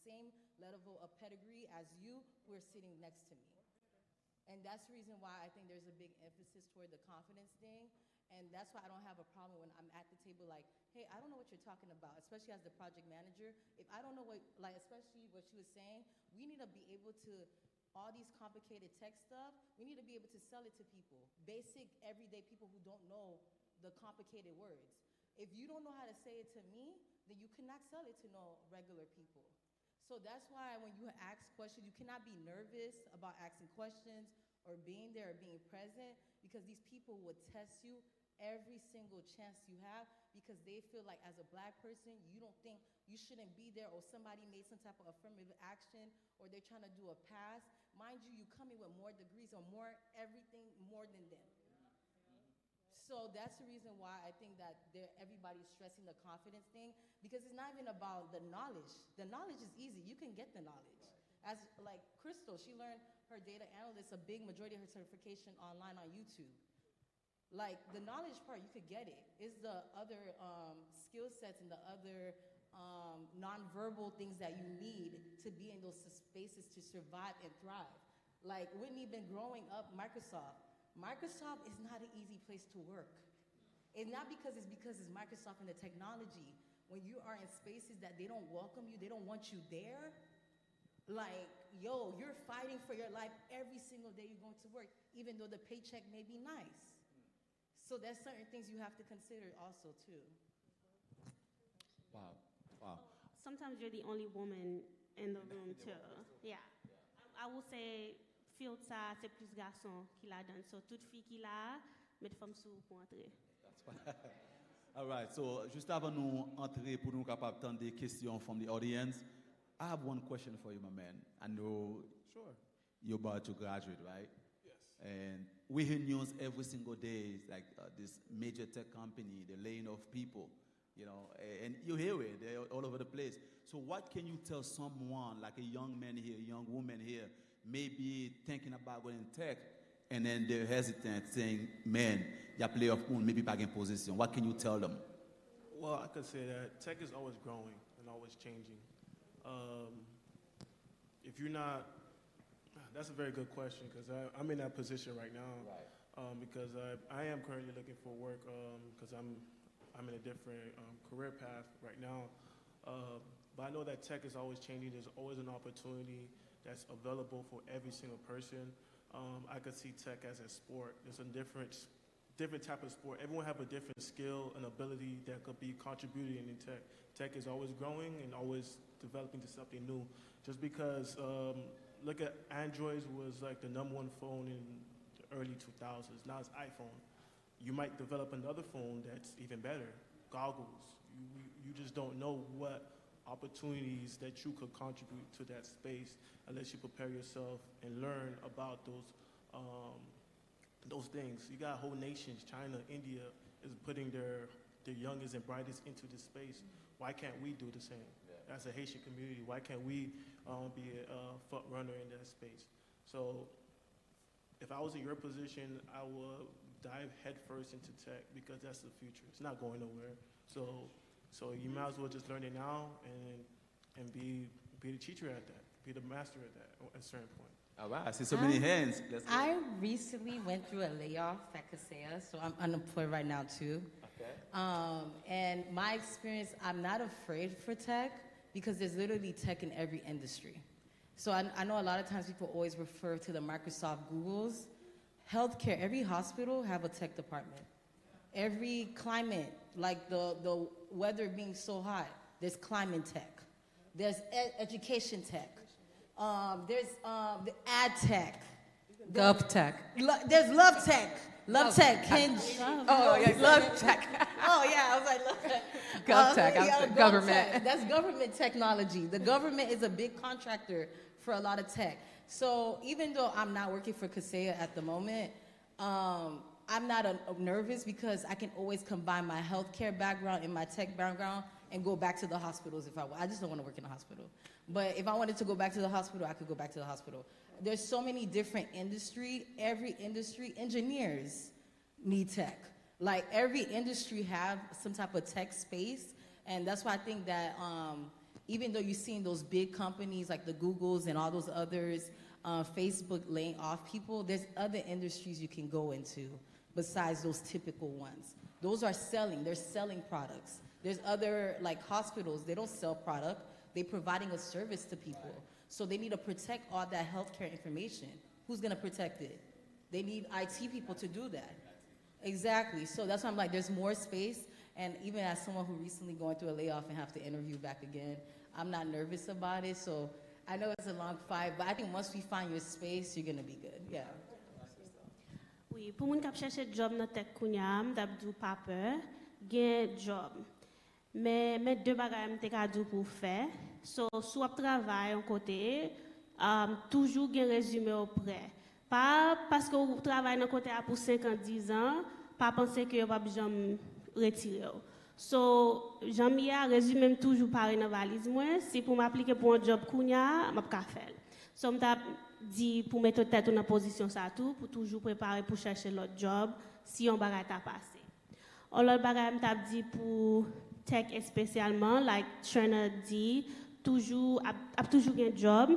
same level of pedigree as you who are sitting next to me. And that's the reason why I think there's a big emphasis toward the confidence thing. And that's why I don't have a problem when I'm at the table like, hey, I don't know what you're talking about, especially as the project manager. If I don't know what, like, especially what she was saying, we need to be able to, all these complicated tech stuff, we need to be able to sell it to people. Basic, everyday people who don't know the complicated words. If you don't know how to say it to me, then you cannot sell it to no regular people. So that's why when you ask questions, you cannot be nervous about asking questions or being there or being present, because these people would test you every single chance you have, because they feel like as a Black person, you don't think you shouldn't be there, or somebody made some type of affirmative action, or they're trying to do a pass. Mind you, you come in with more degrees or more everything, more than them. So that's the reason why I think that everybody's stressing the confidence thing, because it's not even about the knowledge. The knowledge is easy. You can get the knowledge. As like Crystal, she learned her data analyst, a big majority of her certification online on YouTube. Like, the knowledge part, you could get it. It's the other skill sets and the other nonverbal things that you need to be in those spaces to survive and thrive. Like, Whitney been growing up Microsoft. Microsoft is not an easy place to work. It's not because it's Microsoft and the technology. When you are in spaces that they don't welcome you, they don't want you there, like, yo, you're fighting for your life every single day you're going to work, even though the paycheck may be nice. So there's certain things you have to consider also, too. Wow. Wow. Sometimes you're the only woman in the room, too. Yeah. I will say, field ça, c'est plus garçon qui l'a donné. So, toute fille qui l'a, met femme sous pour entrer. All right. So, juste avant nous entrer pour nous capables d'entendre des questions from the audience, I have one question for you, my man. I know you're about to graduate, right? And we hear news every single day, like this major tech company, the laying off people, you know, and you hear it, they're all over the place. So what can you tell someone, like a young man here, a young woman here, maybe thinking about going in tech, and then they're hesitant, saying, man, you play off moon, maybe back in position. What can you tell them? Well, I could say that tech is always growing and always changing. If you're not, that's a very good question, because I'm in that position right now. Right. Because I am currently looking for work, because I'm in a different career path right now. But I know that tech is always changing. There's always an opportunity that's available for every single person. I could see tech as a sport. There's a different type of sport. Everyone have a different skill and ability that could be contributing in tech. Tech is always growing and always developing to something new. Just because, look at Android was like the #1 phone in the early 2000s. Now it's iPhone. You might develop another phone that's even better, goggles. You just don't know what opportunities that you could contribute to that space unless you prepare yourself and learn about those things. You got whole nations, China, India, is putting their youngest and brightest into this space. Why can't we do the same? Yeah. As a Haitian community, why can't we be a front runner in that space? So if I was in your position, I would dive headfirst into tech, because that's the future. It's not going nowhere. So you might as well just learn it now and be the teacher at that, be the master at that at a certain point. All right, I see so many hands. I recently went through a layoff at CASEA, so I'm unemployed right now too. Okay. And my experience, I'm not afraid for tech, because there's literally tech in every industry. So I know a lot of times people always refer to the Microsoft, Googles. Healthcare, every hospital have a tech department. Every climate, like the weather being so hot, there's climate tech. There's education tech. There's the ad tech. Gov tech. There's love tech. Love tech. Love tech. Oh, yeah, I was like, love tech. Gov tech. Government. Tech. That's government technology. The government is a big contractor for a lot of tech. So even though I'm not working for CASEA at the moment, I'm not nervous, because I can always combine my healthcare background and my tech background and go back to the hospitals if I want. I just don't want to work in a hospital. But if I wanted to go back to the hospital, I could go back to the hospital. There's so many different industry. Every industry, engineers need tech. Like, every industry have some type of tech space, and that's why I think that even though you're seeing those big companies like the Googles and all those others, Facebook laying off people, there's other industries you can go into besides those typical ones. Those are selling, they're selling products. There's other, like hospitals, they don't sell product, they're providing a service to people. So they need to protect all that healthcare information. Who's gonna protect it? They need IT people to do that. Exactly, so that's why I'm like, there's more space, and even as someone who recently going through a layoff and have to interview back again, I'm not nervous about it, so I know it's a long fight, but I think once we find your space, you're gonna be good, yeah. Oui, pour moun kap chercher job dans tech kounyam, d'abdou pas peur, gen job. Mais deux bagages m'te ka dou pour faire. So, soit travail en côté, toujours gen résumé au prêt. Pas parce que vous travaillez dans côté pour 5 ans, 10 ans, pas penser que vous pas besoin retirer. So, j'aime a résumé toujours pareil dans valise moi, si pour m'appliquer pour un job kounya, m'a pas faire. So, m'ta dit pour mettre tête dans position ça tout pour toujours préparer pour chercher l'autre job si on bagage t'a passé. L'autre bagage m'ta dit pour tech spécialement like Trina dit toujours a toujours un job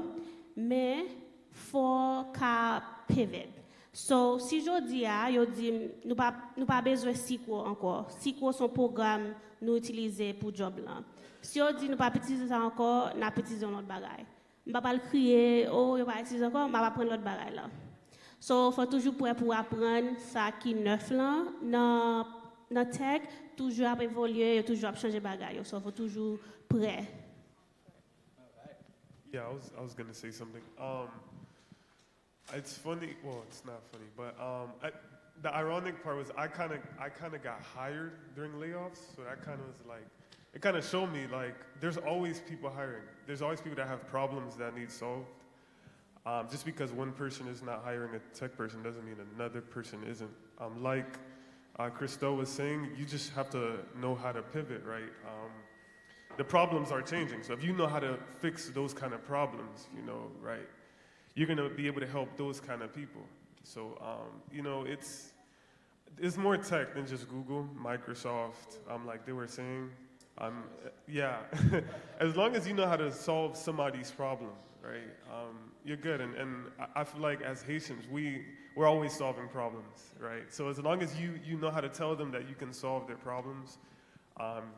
mais faut qu'à pivot. So si je dis yo dit nous pas besoin SQL encore. SQL son programme nous utiliser pour job là. Si on dit nous pas utiliser ça encore, n'a utiliser autre bagage. Je ne vais pas le crier, oh, je ne vais pas utiliser encore, je vais prendre l'autre bagage là. So, il faut toujours prêt pour apprendre ça qui est neuf là, dans tech, toujours à évoluer, toujours à changer de bagage. So, il faut toujours prêt. Yeah, I was going to say something. It's funny, well, it's not funny, but the ironic part was I kind of got hired during layoffs, so that kind of was like, it kind of showed me like there's always people hiring. There's always people that have problems that need solved. Just because one person is not hiring a tech person doesn't mean another person isn't. Like Christo was saying, you just have to know how to pivot, right? The problems are changing. So if you know how to fix those kind of problems, you know, right, you're going to be able to help those kind of people. So, you know, it's more tech than just Google, Microsoft, like they were saying. Yeah, as long as you know how to solve somebody's problem, right, you're good. And I feel like as Haitians, we're always solving problems, right? So as long as you know how to tell them that you can solve their problems,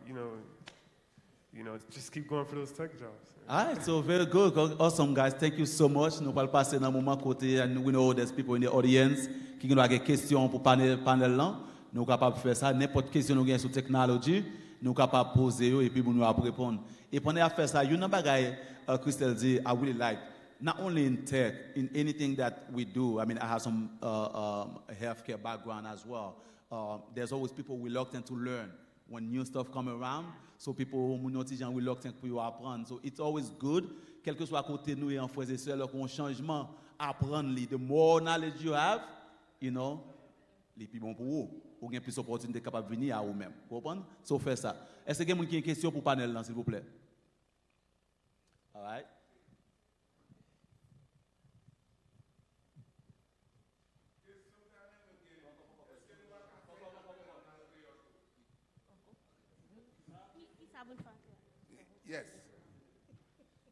you know, just keep going for those tech jobs. All right, so very good. Awesome, guys. Thank you so much. Nous allons passer dans moment côté, and we know there's people in the audience qui ont des questions pour panel là. Nous sommes capables de faire ça. N'importe question nous gagne sur technologie, nous sommes capables de poser et puis nous allons répondre. Et pendant à faire ça, you know bagay Christelle dit I really like. Not only in tech, in anything that we do. I mean, I have some healthcare background as well. There's always people reluctant to learn when new stuff come around. So people who are not reluctant pour apprendre. So it's always good, quel que soit à côté nous et en frères et sœurs, lorsqu'on changement, apprendre. The more knowledge you have, you know, les plus bon pour vous. Ou bien plus d'opportunités capables de venir à vous-même. Vous comprenez? So fait ça. Est-ce qu'il y a quelqu'un qui a une question pour le panel là, s'il vous plaît? All right. Yes.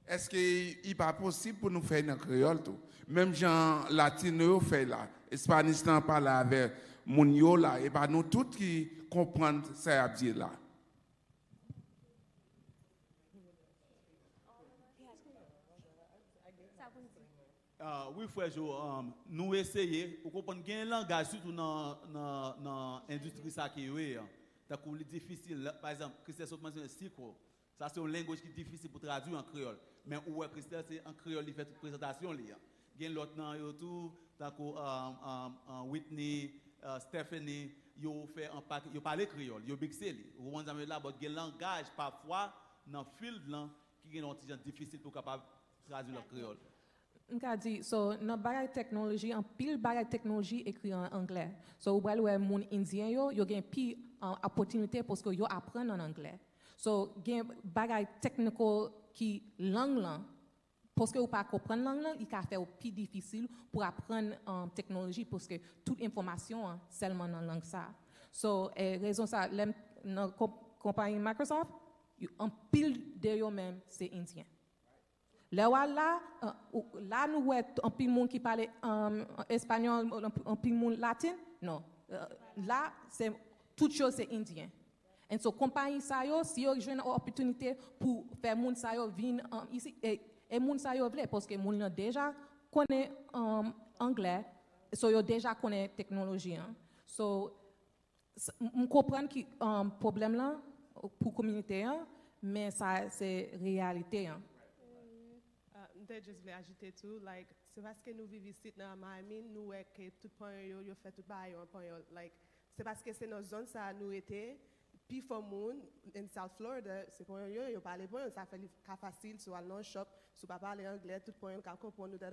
Est-ce qu'il n'est pas possible pour nous faire un créole tout? Même gens latino fait là, Spanish n'en parle avec mon yo là, et pas nous tous qui comprennent ça à dire là. Oui, frère, nous essayons, pour comprendre qu'il y a un langage, surtout dans l'industrie qui est difficile. Par exemple, Christelle a mentionné SQL. Ça, c'est un langage qui est difficile pour traduire en créole. Mais où Christelle, c'est en créole, il fait toute présentation. Il y a l'autre nom, Whitney, Stephanie, ils parlent créole, ils mixent. Vous voyez là, il y a un langage parfois dans le field qui est difficile pour capable traduire le créole. Je dis, so, dans la technologie, en pile de technologie écrit en anglais. So, vous voyez, les gens indiens, ils ont une plus opportunité parce qu'ils apprennent en anglais. So, il y a des techniques qui langue là, parce que vous ne comprenez pas la langue, il va faire plus difficile pour apprendre en technologie parce que toute information seulement dans la langue ça. So, raison ça, la compagnie Microsoft, en pile de yo même c'est indien. Là là nous ouais en pile monde qui parle espagnol, en pile monde latin, non. Là c'est toute chose c'est indien. Et so compagnie ça yo si yo joue une opportunité pour faire monde ça yo venir ici et monde ça yo vle parce que monde déjà connaît anglais, so yo déjà connaît technologie hein. So on comprend que problème là pour communauté hein, mais ça c'est réalité hein. Je juste voulais ajouter tout, like, c'est parce que nous vivons ici dans Miami, nous voyons que tout point yo fait tout bail un point like, c'est parce que c'est nos zones ça nous était, puis for moon in South Florida, c'est point yo parler point ça fait facile sur un shop, sur pas parler anglais, tout point qu'on comprend nous da.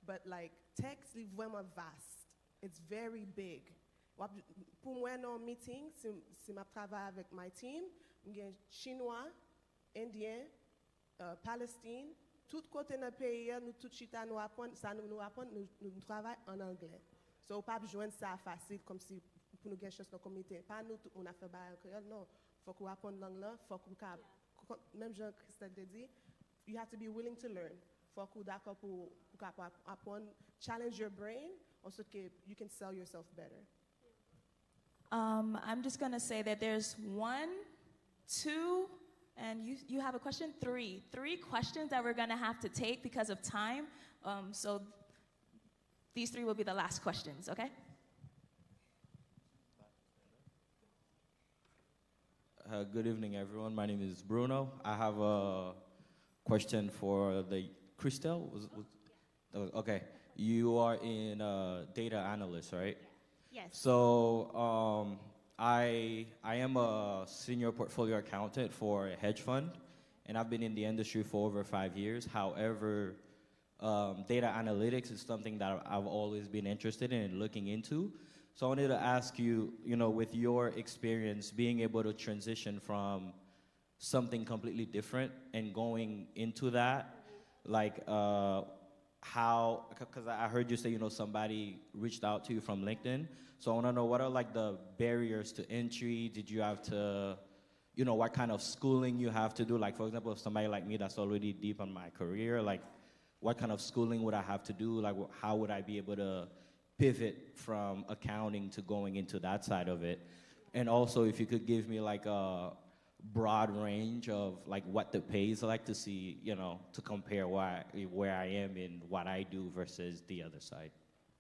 But like tech c'est vraiment vaste. It's very big. Pour moi dans meeting, si je travaille avec my team, j'ai chinois, indien, palestine, tout côté dans le pays, nous tout chita nous apprendre, ça nous apprendre, nous travaillons en anglais. So pas joindre ça facile comme si pour nous gagner chose dans la communauté. Pas nous tout on a fait bail créole, non. Faut qu'on apprenne langue là, faut qu'on même Jean Christelle te dit, you have to be willing to learn. Faut qu'on d'accord pour apprendre, challenge your brain, also que you can sell yourself better. I'm just going to say that there's 1, 2, and you have a question? 3 questions that we're going to have to take because of time. So these 3 will be the last questions, okay? Good evening, everyone. My name is Bruno. I have a question for the Christelle. Okay. You are in data analyst, right? Yes. So I am a senior portfolio accountant for a hedge fund, and I've been in the industry for over 5 years. However, data analytics is something that I've always been interested in and looking into. So I wanted to ask you, with your experience being able to transition from something completely different and going into that, like how, because I heard you say, somebody reached out to you from LinkedIn. So I want to know, what are like the barriers to entry? Did you have to, what kind of schooling you have to do? Like, for example, if somebody like me that's already deep in my career, like what kind of schooling would I have to do? Like, how would I be able to pivot from accounting to going into that side of it? And also, if you could give me like a broad range of like what the pay is like to see, to compare where I am in what I do versus the other side.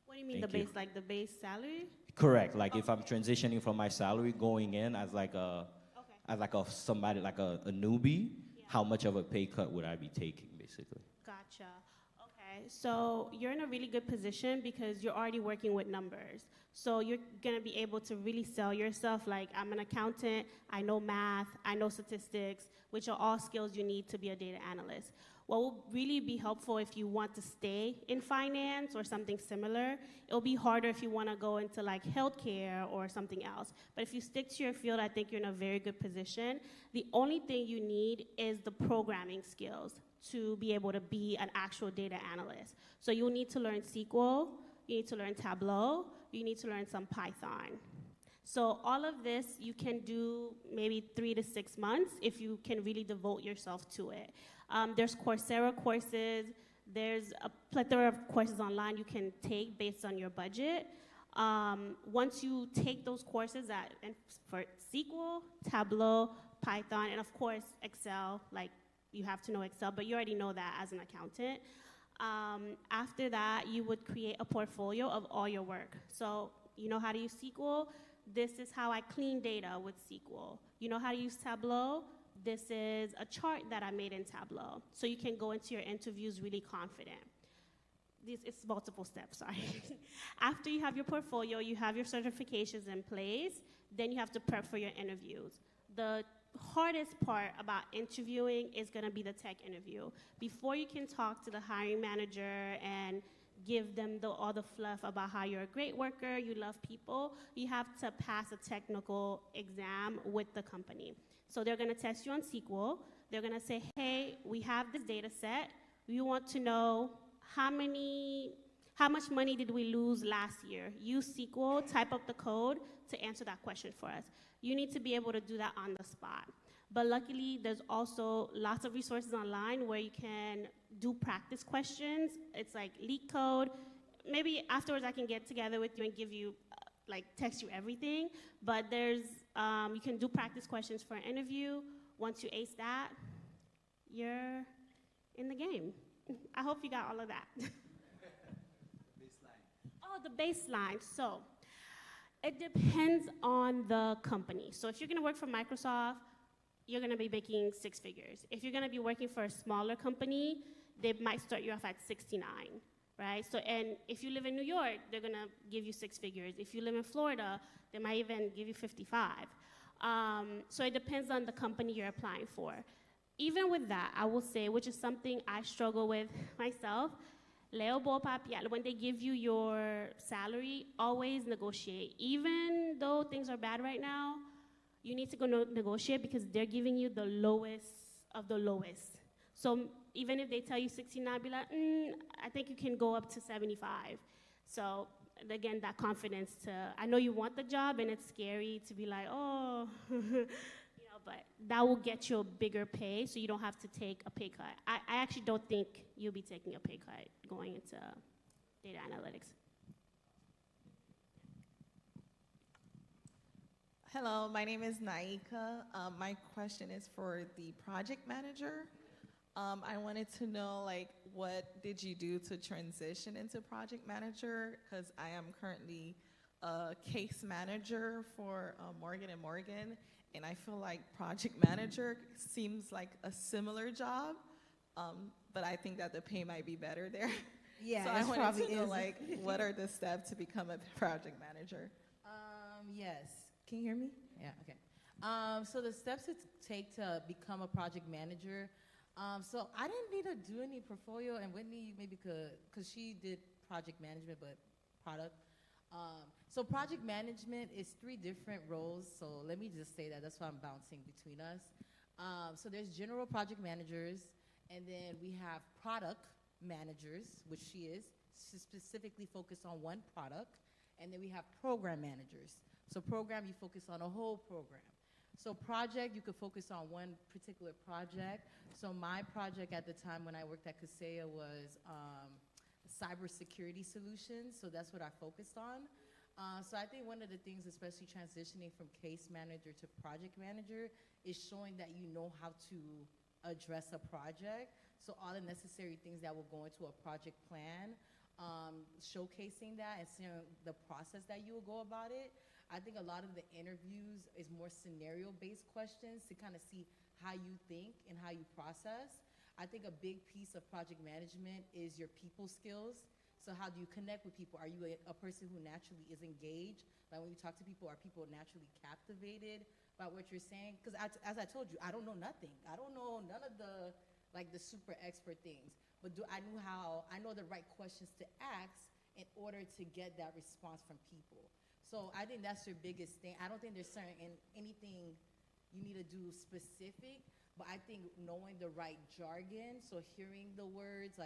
What do you mean Thank the you. base, like the base salary? Correct. Like if I'm transitioning from my salary going in as like a, Okay. as like somebody like a newbie, how much of a pay cut would I be taking basically? Gotcha. Okay, so you're in a really good position because you're already working with numbers. So you're gonna be able to really sell yourself like, I'm an accountant, I know math, I know statistics, which are all skills you need to be a data analyst. What will really be helpful if you want to stay in finance or something similar, it'll be harder if you wanna go into like healthcare or something else. But if you stick to your field, I think you're in a very good position. The only thing you need is the programming skills to be able to be an actual data analyst. So you'll need to learn SQL, you need to learn Tableau, you need to learn some Python. So all of this you can do maybe 3 to 6 months if you can really devote yourself to it. There's Coursera courses, there's a plethora of courses online you can take based on your budget. Once you take those courses and for SQL, Tableau, Python, and of course Excel, like you have to know Excel, but you already know that as an accountant. After that, you would create a portfolio of all your work. So you know how to use SQL? This is how I clean data with SQL. You know how to use Tableau? This is a chart that I made in Tableau. So you can go into your interviews really confident. It's multiple steps, sorry. After you have your portfolio, you have your certifications in place, then you have to prep for your interviews. The hardest part about interviewing is gonna be the tech interview. Before you can talk to the hiring manager and give them all the fluff about how you're a great worker, you love people, you have to pass a technical exam with the company. So they're gonna test you on SQL. They're gonna say, hey, we have this data set. We want to know how much money did we lose last year? Use SQL, type up the code to answer that question for us. You need to be able to do that on the spot. But luckily, there's also lots of resources online where you can do practice questions. It's like leak code. Maybe afterwards I can get together with you and give you, text you everything. But there's, you can do practice questions for an interview. Once you ace that, you're in the game. I hope you got all of that. Oh, the baseline. So it depends on the company. So if you're gonna work for Microsoft, you're gonna be making 6 figures. If you're gonna be working for a smaller company, they might start you off at 69, right? So, and if you live in New York, they're gonna give you 6 figures. If you live in Florida, they might even give you 55. So it depends on the company you're applying for. Even with that, I will say, which is something I struggle with myself, Leo Bo Papial, when they give you your salary, always negotiate. Even though things are bad right now, you need to go negotiate because they're giving you the lowest of the lowest. So even if they tell you 69, be like, I think you can go up to 75. So again, that confidence to, I know you want the job and it's scary to be like, oh, but that will get you a bigger pay so you don't have to take a pay cut. I actually don't think you'll be taking a pay cut going into data analytics. Hello, my name is Naika. My question is for the project manager. I wanted to know, what did you do to transition into project manager? Because I am currently a case manager for Morgan & Morgan, and I feel like project manager seems like a similar job, but I think that the pay might be better there. Yeah, so I wanted to know, what are the steps to become a project manager? Yes. Can you hear me? Yeah, okay. So the steps to take to become a project manager, so I didn't need to do any portfolio, and Whitney maybe could, because she did project management, but product. So project management is 3 different roles, so let me just say that. That's why I'm bouncing between us. So there's general project managers, and then we have product managers, which she is. She's specifically focused on one product, and then we have program managers. So program, you focus on a whole program. So project, you could focus on one particular project. So my project at the time when I worked at Kaseya was cybersecurity solutions, so that's what I focused on. So I think one of the things, especially transitioning from case manager to project manager, is showing that you know how to address a project. So all the necessary things that will go into a project plan, showcasing that and seeing the process that you will go about it. I think a lot of the interviews is more scenario-based questions to kind of see how you think and how you process. I think a big piece of project management is your people skills. So how do you connect with people? Are you a person who naturally is engaged? Like when you talk to people, are people naturally captivated by what you're saying? Because as I told you, I don't know nothing. I don't know none of the super expert things. But I know the right questions to ask in order to get that response from people. So I think that's your biggest thing. I don't think there's anything you need to do specific, but I think knowing the right jargon, so hearing the words,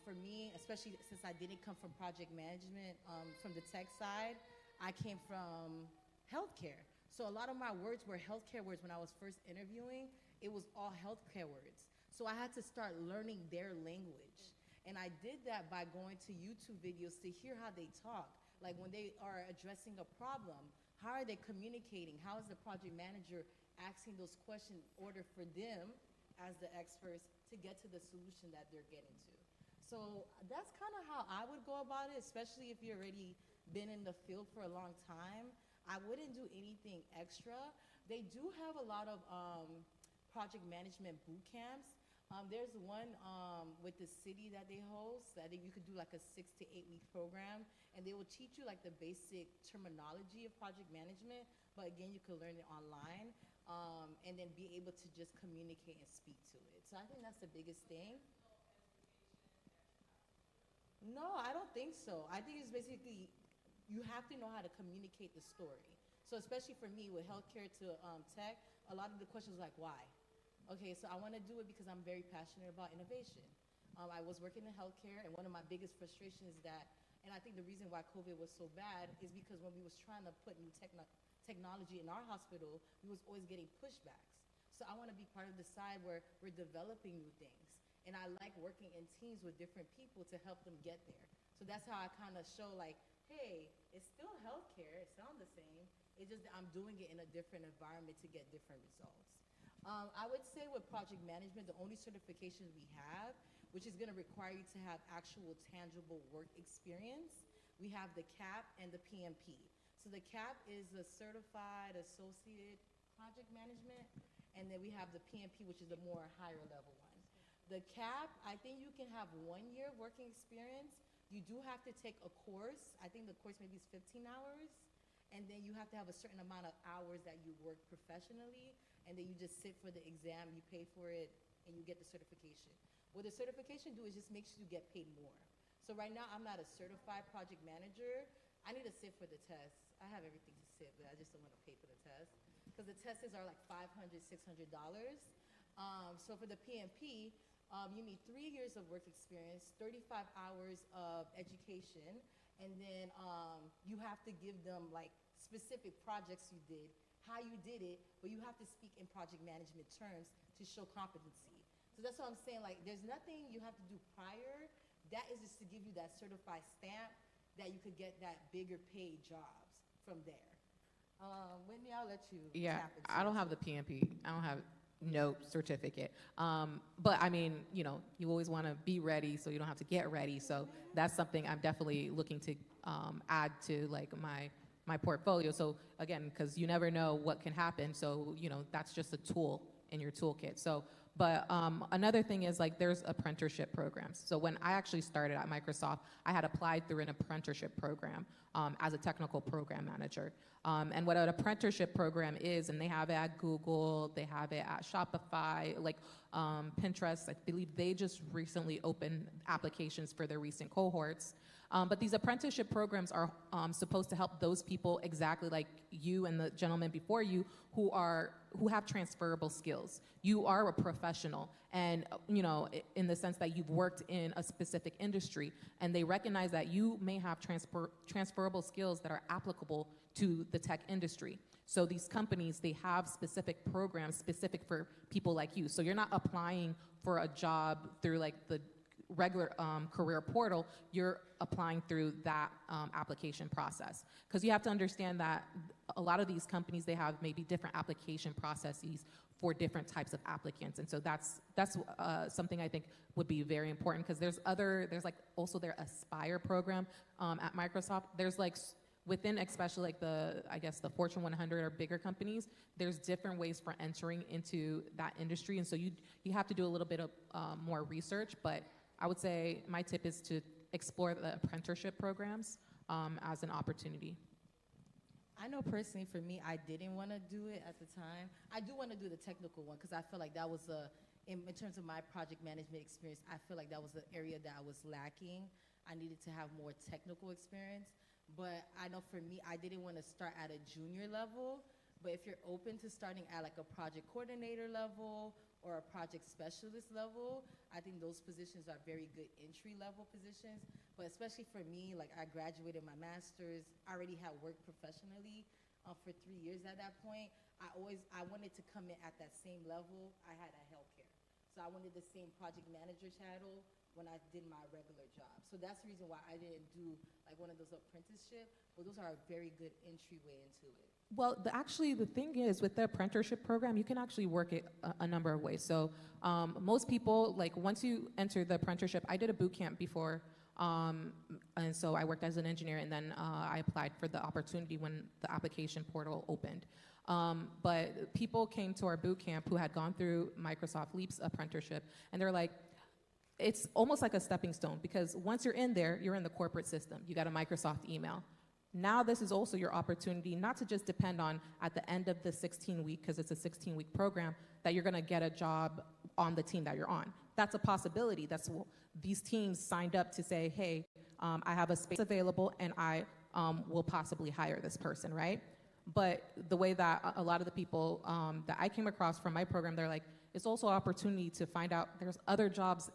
for me, especially since I didn't come from project management, from the tech side, I came from healthcare. So a lot of my words were healthcare words. When I was first interviewing, it was all healthcare words. So I had to start learning their language. And I did that by going to YouTube videos to hear how they talk. Like when they are addressing a problem, how are they communicating? How is the project manager asking those questions in order for them, as the experts, to get to the solution that they're getting to? So that's kind of how I would go about it, especially if you've already been in the field for a long time. I wouldn't do anything extra. They do have a lot of project management boot camps. There's one with the city that they host. I think you could do like a 6 to 8 week program, and they will teach you like the basic terminology of project management, but again, you can learn it online, and then be able to just communicate and speak to it. So I think that's the biggest thing. No, I don't think so. I think it's basically, you have to know how to communicate the story. So especially for me with healthcare to tech, a lot of the questions like, why? Okay, so I want to do it because I'm very passionate about innovation. I was working in healthcare, and one of my biggest frustrations is that, and I think the reason why COVID was so bad is because when we was trying to put new technology in our hospital, we was always getting pushbacks. So I want to be part of the side where we're developing new things. And I like working in teams with different people to help them get there. So that's how I kind of show like, hey, it's still healthcare, it sounds the same, it's just that I'm doing it in a different environment to get different results. I would say with project management, the only certification we have, which is gonna require you to have actual tangible work experience, we have the CAP and the PMP. So the CAP is the Certified Associate Project Management, and then we have the PMP, which is the more higher level one. The CAP, I think you can have 1 year working experience. You do have to take a course. I think the course maybe is 15 hours. And then you have to have a certain amount of hours that you work professionally. And then you just sit for the exam, you pay for it, and you get the certification. What the certification do is just make sure you get paid more. So right now, I'm not a certified project manager. I need to sit for the test. I have everything to sit, but I just don't want to pay for the test. Because the tests are like $500, $600. So for the PMP, you need 3 years of work experience, 35 hours of education, and then you have to give them like specific projects you did, how you did it, but you have to speak in project management terms to show competency. So that's what I'm saying, like there's nothing you have to do prior. That is just to give you that certified stamp that you could get that bigger paid jobs from there. Whitney, I'll let you tap into I don't have the PMP. I don't have no certificate. But I mean, you know, you always want to be ready so you don't have to get ready. So that's something I'm definitely looking to add to like my portfolio. So again, because you never know what can happen. So, you know, that's just a tool in your toolkit. So, but another thing is like there's apprenticeship programs. So when I actually started at Microsoft, I had applied through an apprenticeship program as a technical program manager. And what an apprenticeship program is, and they have it at Google, they have it at Shopify, like Pinterest, I believe they just recently opened applications for their recent cohorts. But these apprenticeship programs are supposed to help those people exactly like you and the gentleman before you who have transferable skills. You are a professional, and you know, in the sense that you've worked in a specific industry, and they recognize that you may have transferable skills that are applicable to the tech industry. So these companies, they have specific programs specific for people like you. So you're not applying for a job through like the regular career portal, you're applying through that application process. Because you have to understand that a lot of these companies, they have maybe different application processes for different types of applicants. And so that's something I think would be very important, because there's like also their Aspire program at Microsoft. There's like within especially like the Fortune 100 or bigger companies, there's different ways for entering into that industry. And so you have to do a little bit of more research, but I would say my tip is to explore the apprenticeship programs as an opportunity. I know personally for me, I didn't want to do it at the time. I do want to do the technical one because I feel like that was in terms of my project management experience, I feel like that was the area that I was lacking. I needed to have more technical experience. But I know for me, I didn't want to start at a junior level. But if you're open to starting at like a project coordinator level or a project specialist level, I think those positions are very good entry-level positions. But especially for me, like I graduated my master's, I already had worked professionally for 3 years at that point. I wanted to come in at that same level I had at healthcare. So I wanted the same project manager title when I did my regular job. So that's the reason why I didn't do like one of those apprenticeship, but those are a very good entryway into it. Well, actually, the thing is, with the apprenticeship program, you can actually work it a number of ways. So most people, like once you enter the apprenticeship, I did a boot camp before, and so I worked as an engineer, and then I applied for the opportunity when the application portal opened. But people came to our boot camp who had gone through Microsoft Leap's apprenticeship, and they're like, it's almost like a stepping stone, because once you're in there, you're in the corporate system. You got a Microsoft email. Now this is also your opportunity not to just depend on at the end of the 16-week, because it's a 16-week program, that you're going to get a job on the team that you're on. That's a possibility. These teams signed up to say, hey, I have a space available and I will possibly hire this person, right? But the way that a lot of the people that I came across from my program, they're like, it's also an opportunity to find out there's other jobs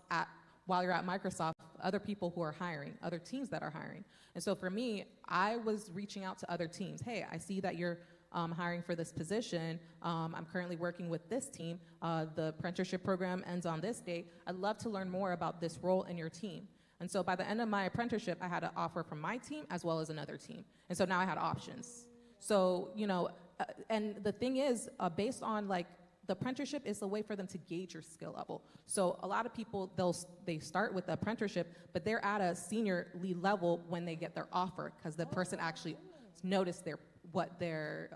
while you're at Microsoft, other people who are hiring, other teams that are hiring. And so for me, I was reaching out to other teams. Hey, I see that you're hiring for this position. I'm currently working with this team. The apprenticeship program ends on this date. I'd love to learn more about this role in your team. And so by the end of my apprenticeship, I had an offer from my team as well as another team. And so now I had options. So, and the thing is, based on like, the apprenticeship is a way for them to gauge your skill level. So a lot of people, they start with the apprenticeship, but they're at a senior lead level when they get their offer, because the person actually noticed what their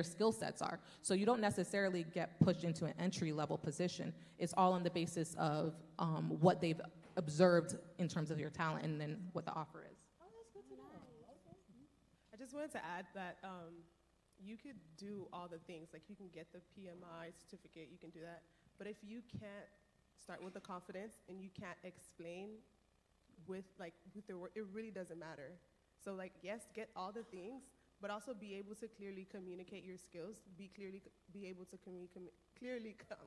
skill sets are. So you don't necessarily get pushed into an entry level position. It's all on the basis of what they've observed in terms of your talent and then what the offer is. Oh, that's good to know. Okay. I just wanted to add that you could do all the things. Like you can get the PMI certificate, you can do that. But if you can't start with the confidence and you can't explain with the word, it really doesn't matter. So like, yes, get all the things, but also be able to clearly communicate your skills, be able to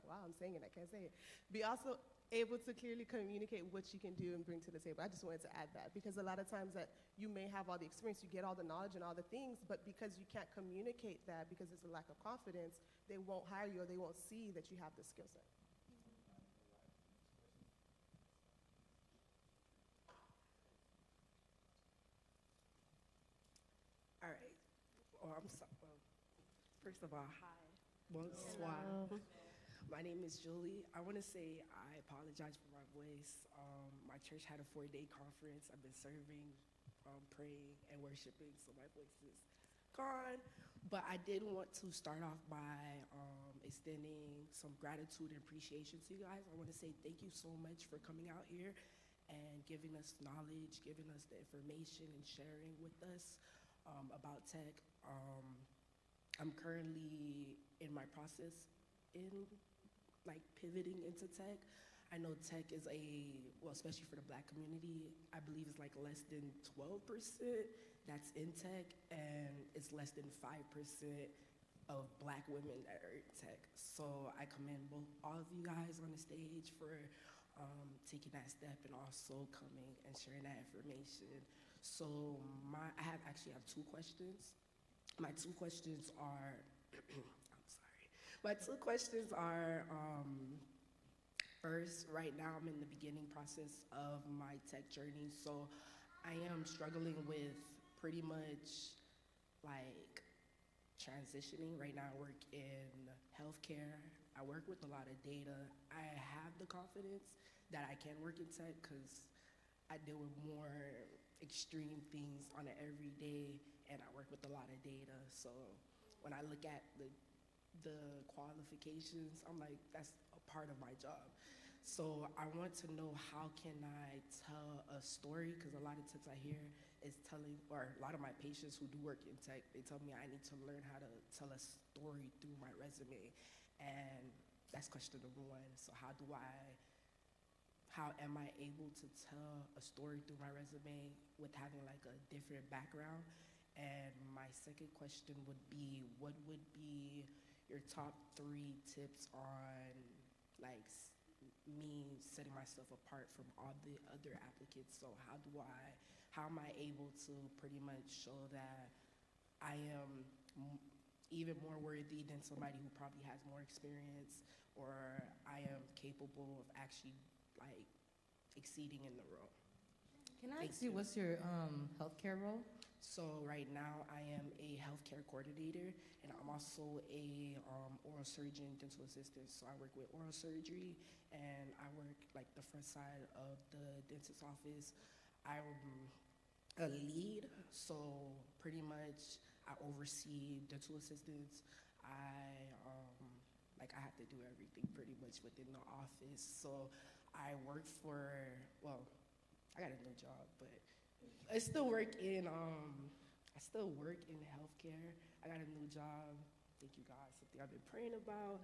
wow, I'm saying it, I can't say it. Be also able to clearly communicate what you can do and bring to the table. I just wanted to add that, because a lot of times that you may have all the experience, you get all the knowledge and all the things, but because you can't communicate that, because it's a lack of confidence, they won't hire you or they won't see that you have the skill set. All right. Well, first of all, hi. Bonsoir. My name is Julie. I want to say I apologize for my voice. My church had a 4-day conference. I've been serving, praying, and worshiping, so my voice is gone. But I did want to start off by extending some gratitude and appreciation to you guys. I want to say thank you so much for coming out here and giving us knowledge, giving us the information, and sharing with us about tech. I'm currently in my process in pivoting into tech. I know tech is especially for the Black community, I believe it's less than 12% that's in tech, and it's less than 5% of Black women that are in tech. So I commend all of you guys on the stage for taking that step and also coming and sharing that information. So I actually have 2 questions. My 2 questions are, My 2 questions are, first, right now I'm in the beginning process of my tech journey, so I am struggling with pretty much transitioning. Right now I work in healthcare. I work with a lot of data. I have the confidence that I can work in tech because I deal with more extreme things on an everyday, and I work with a lot of data. So when I look at the qualifications, I'm like, that's a part of my job. So I want to know, how can I tell a story? Because a lot of times I hear is or a lot of my patients who do work in tech, they tell me I need to learn how to tell a story through my resume. And that's question number 1. So how am I able to tell a story through my resume with having a different background? And my second question would be, what would be your top 3 tips on me setting myself apart from all the other applicants? So how am I able to pretty much show that I am even more worthy than somebody who probably has more experience, or I am capable of actually exceeding in the role? Can I ask you, what's your healthcare role? So right now I am a healthcare coordinator, and I'm also a oral surgeon, dental assistant. So I work with oral surgery, and I work the front side of the dentist's office. I'm a lead, so pretty much I oversee dental assistants. I have to do everything pretty much within the office. So I work for, I got a new job, but I still work in healthcare. I got a new job. Thank you guys. Something I've been praying about.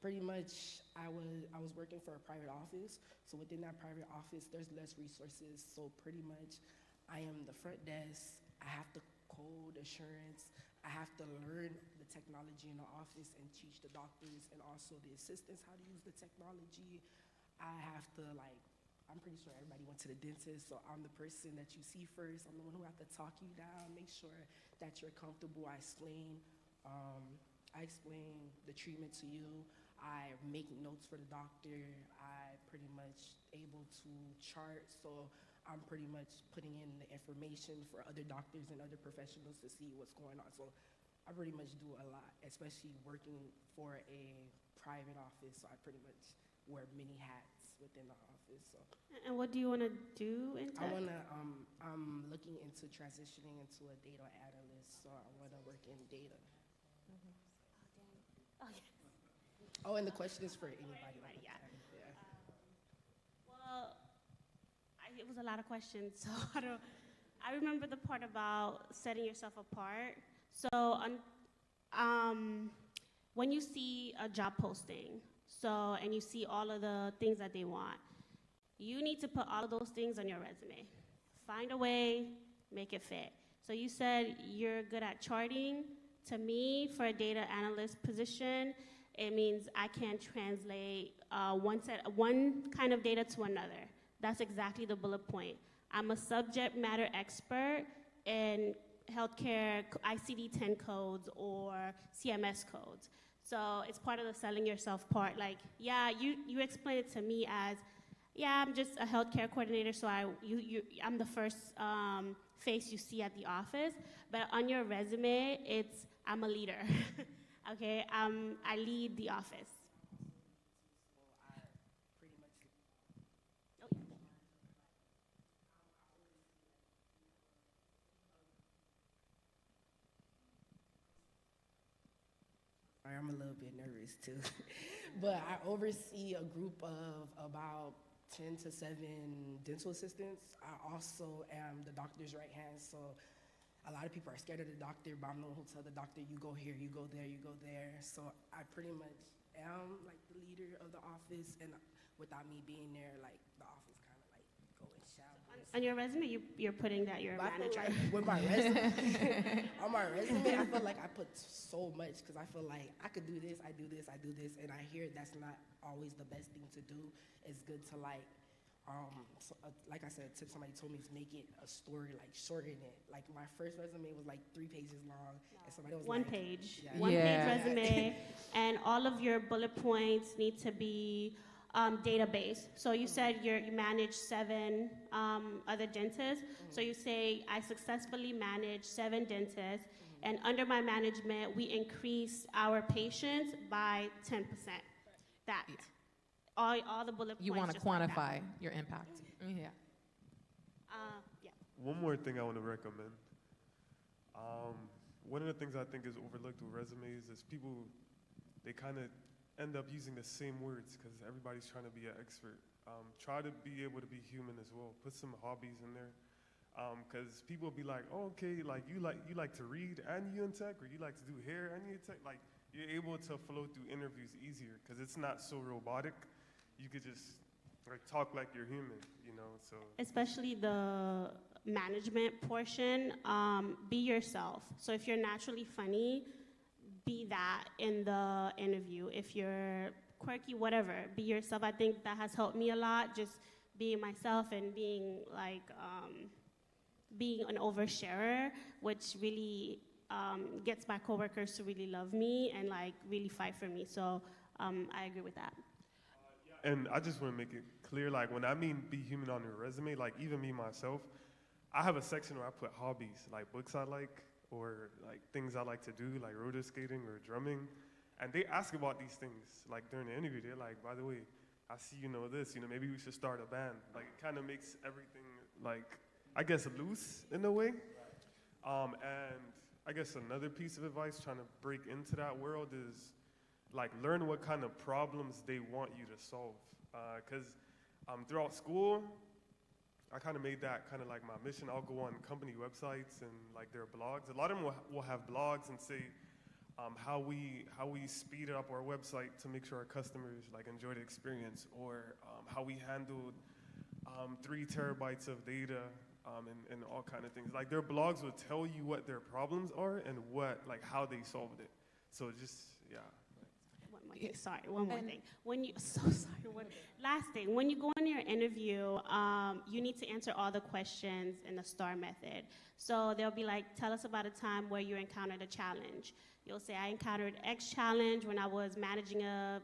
Pretty much, I was working for a private office. So within that private office, there's less resources. So pretty much, I am the front desk. I have to code assurance. I have to learn the technology in the office and teach the doctors and also the assistants how to use the technology. I have to I'm pretty sure everybody went to the dentist, so I'm the person that you see first. I'm the one who have to talk you down, make sure that you're comfortable. I explain the treatment to you. I make notes for the doctor. I pretty much able to chart, so I'm pretty much putting in the information for other doctors and other professionals to see what's going on. So I pretty much do a lot, especially working for a private office. So I pretty much wear many hats within the office. So. And what do you want to do in tech? I'm looking into transitioning into a data analyst. So I want to work in data. Oh, yeah. Oh, and the question is for anybody. Yeah. Well, it was a lot of questions, so I remember the part about setting yourself apart. So when you see a job posting, and you see all of the things that they want, you need to put all of those things on your resume. Find a way, make it fit. So you said you're good at charting. To me, for a data analyst position, it means I can translate one kind of data to another. That's exactly the bullet point. I'm a subject matter expert in healthcare ICD-10 codes or CMS codes. So it's part of the selling yourself part. Like, yeah, you explain it to me as, yeah, I'm just a healthcare coordinator, so I'm the first face you see at the office. But on your resume, it's I'm a leader. Okay, I lead the office. I'm a little bit nervous too, but I oversee a group of about 10 to 7 dental assistants. I also am the doctor's right hand, so a lot of people are scared of the doctor, but I'm the one who tell the doctor, you go here, you go there, you go there. So I pretty much am like the leader of the office, and without me being there, like the office kind of like go in shambles. On your resume, you're putting that you're a manager. Like with my resume, on my resume, I feel like I put so much because I feel like I could do this, I do this, I do this, and I hear that's not always the best thing to do. It's good to like I said, somebody told me to make it a story, like shorten it. Like my first resume was like 3 pages long, and somebody was one like, page, yeah. one page resume, and all of your bullet points need to be database. So you said you manage 7 other dentists. So you say I successfully manage 7 dentists, and under my management, we increased our patients by 10%. That. Yeah. All the bullet points. You want to just like quantify that. your impact. Yeah. Yeah. One more thing I want to recommend. One of the things I think is overlooked with resumes is people, they kind of end up using the same words because everybody's trying to be an expert. Try to be able to be human as well. Put some hobbies in there. Because people will be like, oh, okay, like you like to read and you in tech, or you like to do hair and you in tech. Like you're able to flow through interviews easier because it's not so robotic. You could just like talk like you're human, you know. So especially the management portion, be yourself. So if you're naturally funny, be that in the interview. If you're quirky, whatever, be yourself. I think that has helped me a lot, just being myself and being like being an oversharer, which really gets my coworkers to really love me and like really fight for me. So I agree with that. And I just want to make it clear, like when I mean be human on your resume, like even me myself, I have a section where I put hobbies, like books I like, or like things I like to do, like roller skating or drumming. And they ask about these things, like during the interview, they're like, by the way, I see you know this, maybe we should start a band. Like it kind of makes everything like, I guess, loose in a way. And I guess another piece of advice trying to break into that world is like learn what kind of problems they want you to solve. Because throughout school, I kind of made that kind of like my mission. I'll go on company websites and like their blogs. A lot of them will have blogs and say how we speed up our website to make sure our customers like enjoy the experience, or how we handled 3 terabytes of data and all kind of things. Like their blogs will tell you what their problems are and how they solved it. So just, yeah. more thing. Sorry, one more thing. When you, so sorry. Last thing, when you go on your interview, you need to answer all the questions in the STAR method. So they'll be like, tell us about a time where you encountered a challenge. You'll say, I encountered X challenge when I was managing a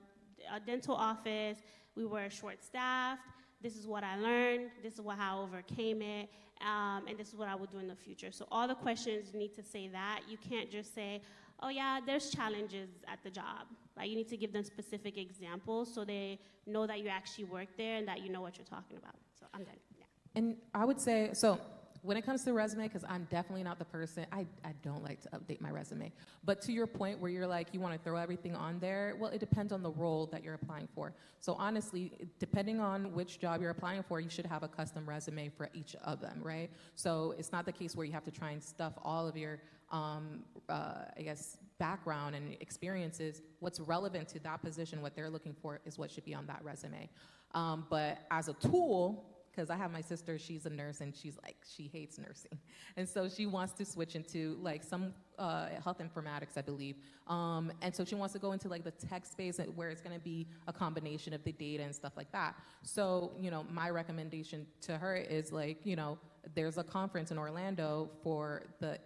dental office. We were short-staffed. This is what I learned. This is how I overcame it. And this is what I will do in the future. So all the questions, you need to say that. You can't just say, oh yeah, there's challenges at the job. Like, you need to give them specific examples so they know that you actually work there and that you know what you're talking about. So I'm done. Yeah. And I would say, so when it comes to resume, because I'm definitely not the person, I don't like to update my resume. But to your point where you're like, you want to throw everything on there, well, it depends on the role that you're applying for. So honestly, depending on which job you're applying for, you should have a custom resume for each of them, right? So it's not the case where you have to try and stuff all of your, I guess, background and experiences. What's relevant to that position, what they're looking for, is what should be on that resume. But as a tool, because I have my sister, she's a nurse, and she's like, she hates nursing. And so she wants to switch into like some health informatics, I believe. And so she wants to go into like the tech space where it's gonna be a combination of the data and stuff like that. So, you know, my recommendation to her is like, you know, there's a conference in Orlando for the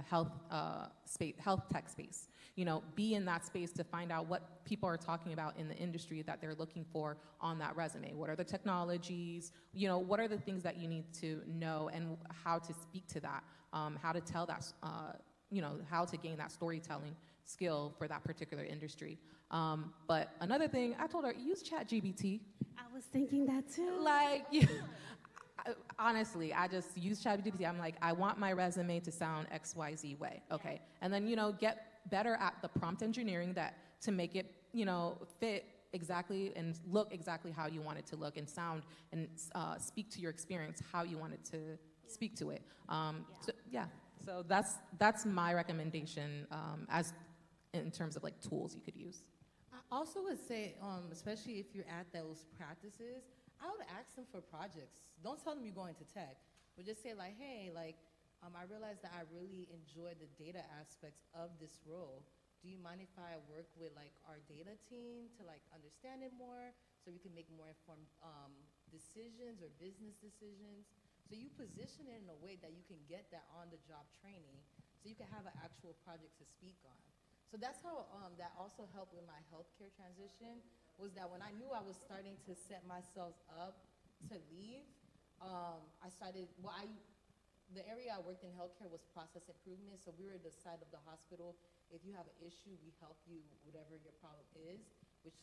health tech space. You know, be in that space to find out what people are talking about in the industry that they're looking for on that resume. What are the technologies? You know, what are the things that you need to know and how to speak to that, how to tell that, you know, how to gain that storytelling skill for that particular industry. But another thing, I told her, use ChatGPT. I was thinking that too. Like, yeah. Honestly, I just use ChatGPT. I'm like, I want my resume to sound XYZ way, okay? And then, you know, get better at the prompt engineering to make it, you know, fit exactly and look exactly how you want it to look and sound and speak to your experience how you want it to speak to it. So that's my recommendation as in terms of like tools you could use. I also would say, especially if you're at those practices, I would ask them for projects. Don't tell them you're going to tech, but just say like, hey, like, I realized that I really enjoy the data aspects of this role. Do you mind if I work with like our data team to like understand it more so we can make more informed decisions or business decisions? So you position it in a way that you can get that on-the-job training so you can have an actual project to speak on. So that's how that also helped with my healthcare transition, was that when I knew I was starting to set myself up to leave, I started, the area I worked in healthcare was process improvement, so we were the side of the hospital. If you have an issue, we help you, whatever your problem is, which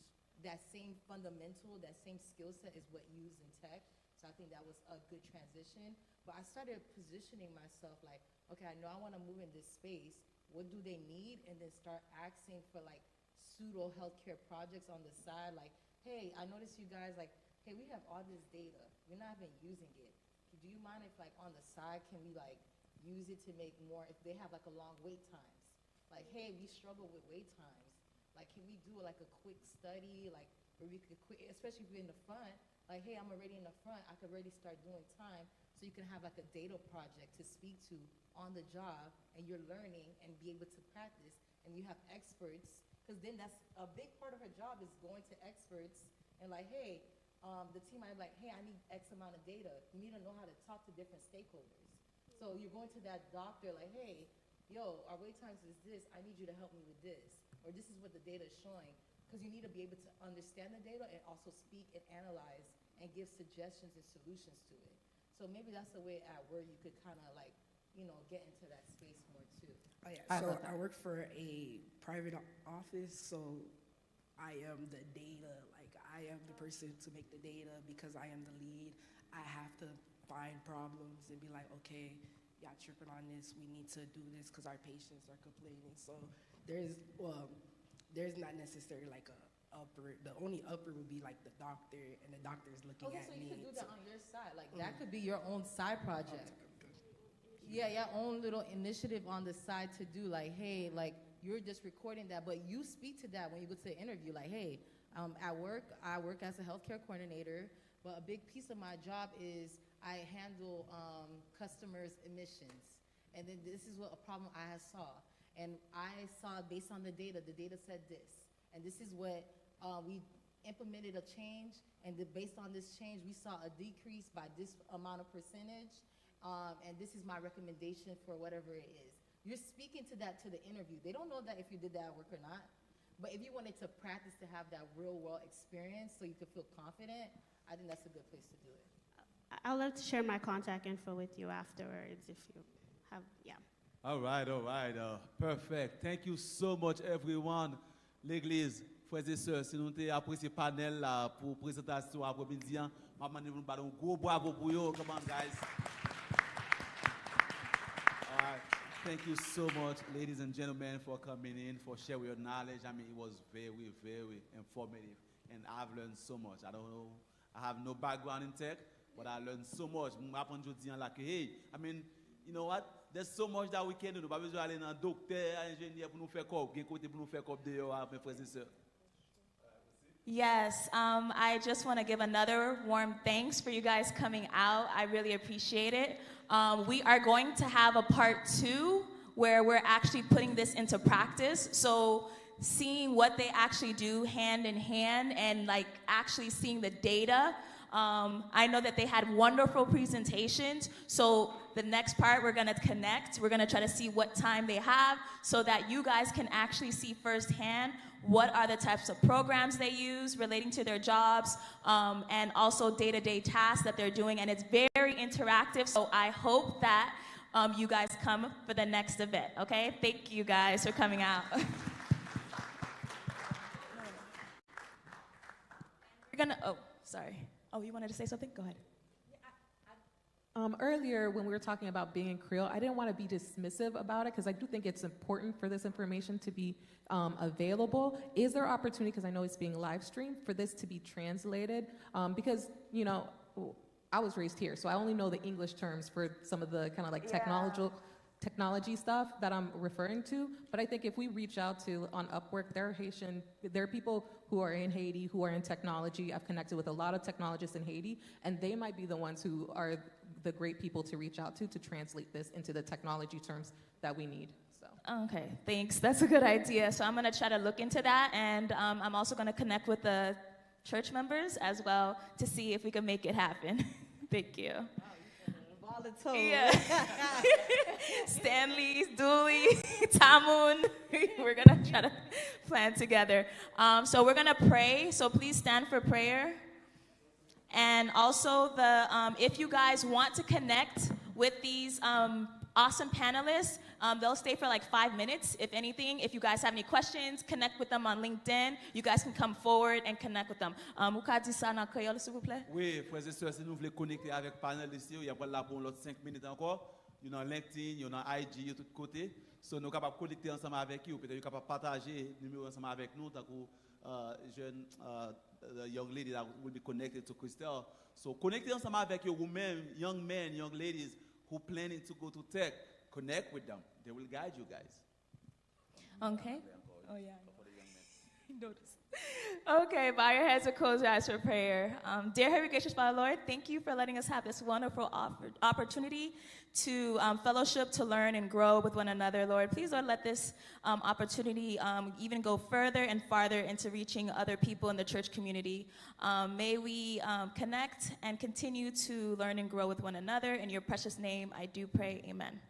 that same fundamental, that same skill set is what you use in tech. So I think that was a good transition. But I started positioning myself like, okay, I know I want to move in this space. What do they need? And then start asking for like pseudo healthcare projects on the side. Like, hey, I noticed you guys like, hey, we have all this data. We're not even using it. Do you mind if like on the side, can we like use it to make more, if they have like a long wait times? Like, hey, we struggle with wait times. Like, can we do like a quick study, like where we could quick, especially if you're in the front, like, hey, I'm already in the front, I could already start doing time so you can have like a data project to speak to on the job and you're learning and be able to practice and you have experts, because then that's a big part of her job is going to experts and like, hey, the team might be like, hey, I need X amount of data. You need to know how to talk to different stakeholders. So you're going to that doctor like, hey, yo, our wait times is this. I need you to help me with this. Or this is what the data is showing. Because you need to be able to understand the data and also speak and analyze and give suggestions and solutions to it. So maybe that's the way at where you could kind of like, you know, get into that space more too. Oh, yeah. So I work for a private office, so I am the data, like I am the person to make the data because I am the lead. I have to find problems and be like, okay, y'all tripping on this, we need to do this because our patients are complaining. So there's not necessarily like a upper, the only upper would be like the doctor, and the doctor is looking at me. Okay, so you could do that on your side. Like that could be your own side project. Yeah, your own little initiative on the side to do like, hey, like you're just recording that, but you speak to that when you go to the interview. Like, hey, at work, I work as a healthcare coordinator, but a big piece of my job is I handle customers' emissions. And then this is what a problem I saw. And I saw based on the data said this. And this is what we implemented a change, and based on this change, we saw a decrease by this amount of percentage, and this is my recommendation for whatever it is. You're speaking to that to the interview. They don't know that if you did that work or not, but if you wanted to practice to have that real world experience so you could feel confident, I think that's a good place to do it. I'd love to share my contact info with you afterwards if you have, yeah. All right. Perfect. Thank you so much, everyone. L'église, frères et sœurs, si nous avons apprécié le panel là pour présentation après-midi, je vais vous donner un gros bravo pour vous. Come on, guys. All right. Thank you so much, ladies and gentlemen, for coming in, for sharing your knowledge. I mean, it was very, very informative, and I've learned so much. I don't know, I have no background in tech, but I learned so much. Like, hey, I mean, you know what? There's so much that we can do. Pas besoin d'aller dans docteur, ingénieur pour nous faire quoi, côté pour nous faire quoi dehors, mes frères et sœurs. Yes, I just want to give another warm thanks for you guys coming out. I really appreciate it. We are going to have a part 2 where we're actually putting this into practice. So seeing what they actually do hand in hand and like actually seeing the data. I know that they had wonderful presentations. So the next part, we're going to connect. We're going to try to see what time they have so that you guys can actually see firsthand what are the types of programs they use relating to their jobs, and also day-to-day tasks that they're doing. And it's very interactive. So I hope that you guys come for the next event, okay? Thank you guys for coming out. We're gonna, oh, sorry. Oh, you wanted to say something? Go ahead. Earlier, when we were talking about being in Creole, I didn't want to be dismissive about it because I do think it's important for this information to be available. Is there opportunity, because I know it's being live streamed, for this to be translated? Because, you know, I was raised here, so I only know the English terms for some of the kind of like technology stuff that I'm referring to. But I think if we reach out to on Upwork, there are people who are in Haiti who are in technology. I've connected with a lot of technologists in Haiti, and they might be the ones who are the great people to reach out to translate this into the technology terms that we need. So. Okay, thanks. That's a good idea. So I'm going to try to look into that, and I'm also going to connect with the church members as well to see if we can make it happen. Thank you. Yeah. Stanley, Dooley, Tamun. We're going to try to plan together. So we're going to pray. So please stand for prayer. And also, if you guys want to connect with these awesome panelists, they'll stay for like 5 minutes. If anything, if you guys have any questions, connect with them on LinkedIn. You guys can come forward and connect with them. Vous pouvez dire ça en créole, s'il vous plaît? Oui, frères et sœurs, si nous voulons connecter avec panélistes, il y a pas là pour l'autre 5 minutes encore. Il y a LinkedIn, il y a IG, il y a tout côté. So nous sommes capables de connecter ensemble avec vous. Peut-être capables de partager le numéro ensemble avec nous, tant que jeune young lady that will be connected to Christelle. So connectez ensemble avec vous même, young men, young ladies who planning to go to tech. Connect with them. They will guide you guys. Okay. Oh, yeah. Notice. Okay, bow your heads and close your eyes for prayer. Dear Heavenly Gracious Father, Lord, thank you for letting us have this wonderful opportunity to fellowship, to learn and grow with one another, Lord. Please, Lord, let this opportunity even go further and farther into reaching other people in the church community. May we connect and continue to learn and grow with one another. In your precious name, I do pray, amen.